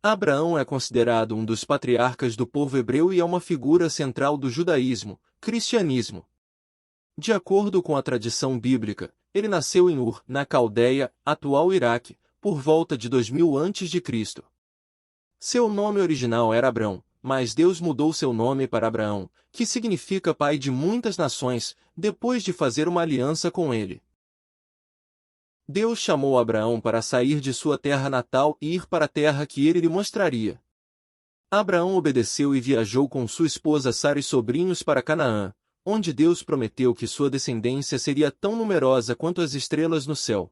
Abraão é considerado um dos patriarcas do povo hebreu e é uma figura central do judaísmo, cristianismo. De acordo com a tradição bíblica, ele nasceu em Ur, na Caldeia, atual Iraque, por volta de 2000 a.C. Seu nome original era Abrão, mas Deus mudou seu nome para Abraão, que significa pai de muitas nações, depois de fazer uma aliança com ele. Deus chamou Abraão para sair de sua terra natal e ir para a terra que ele lhe mostraria. Abraão obedeceu e viajou com sua esposa Sara e sobrinhos para Canaã, onde Deus prometeu que sua descendência seria tão numerosa quanto as estrelas no céu.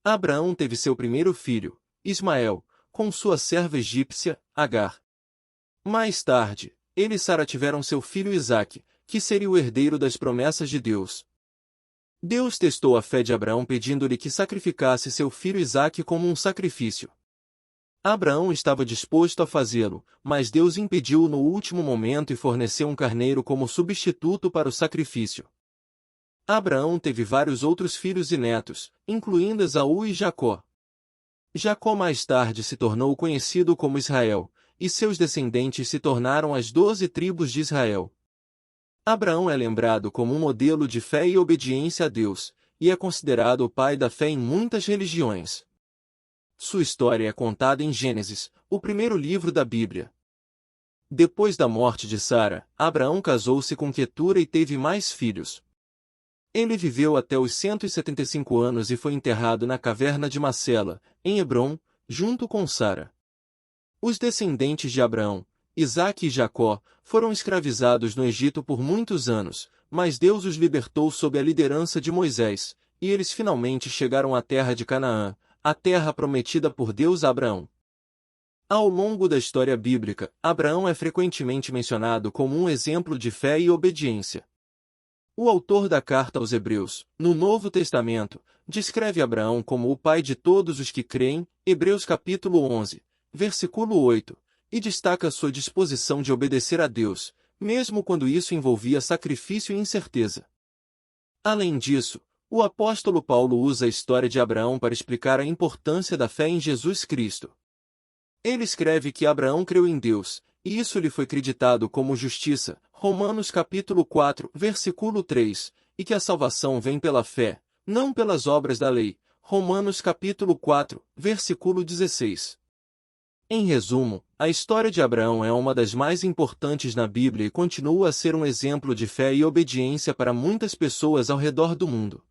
Abraão teve seu primeiro filho, Ismael, com sua serva egípcia, Agar. Mais tarde, ele e Sara tiveram seu filho Isaque, que seria o herdeiro das promessas de Deus. Deus testou a fé de Abraão pedindo-lhe que sacrificasse seu filho Isaque como um sacrifício. Abraão estava disposto a fazê-lo, mas Deus impediu-o no último momento e forneceu um carneiro como substituto para o sacrifício. Abraão teve vários outros filhos e netos, incluindo Esaú e Jacó. Jacó mais tarde se tornou conhecido como Israel, e seus descendentes se tornaram as 12 tribos de Israel. Abraão é lembrado como um modelo de fé e obediência a Deus, e é considerado o pai da fé em muitas religiões. Sua história é contada em Gênesis, o primeiro livro da Bíblia. Depois da morte de Sara, Abraão casou-se com Quetura e teve mais filhos. Ele viveu até os 175 anos e foi enterrado na caverna de Macela, em Hebrom, junto com Sara. Os descendentes de Abraão, Isaque e Jacó, foram escravizados no Egito por muitos anos, mas Deus os libertou sob a liderança de Moisés, e eles finalmente chegaram à terra de Canaã, a terra prometida por Deus a Abraão. Ao longo da história bíblica, Abraão é frequentemente mencionado como um exemplo de fé e obediência. O autor da carta aos Hebreus, no Novo Testamento, descreve Abraão como o pai de todos os que creem, Hebreus capítulo 11, versículo 8, e destaca sua disposição de obedecer a Deus, mesmo quando isso envolvia sacrifício e incerteza. Além disso, o apóstolo Paulo usa a história de Abraão para explicar a importância da fé em Jesus Cristo. Ele escreve que Abraão creu em Deus, e isso lhe foi creditado como justiça, Romanos capítulo 4, versículo 3, e que a salvação vem pela fé, não pelas obras da lei, Romanos capítulo 4, versículo 16. Em resumo, a história de Abraão é uma das mais importantes na Bíblia e continua a ser um exemplo de fé e obediência para muitas pessoas ao redor do mundo.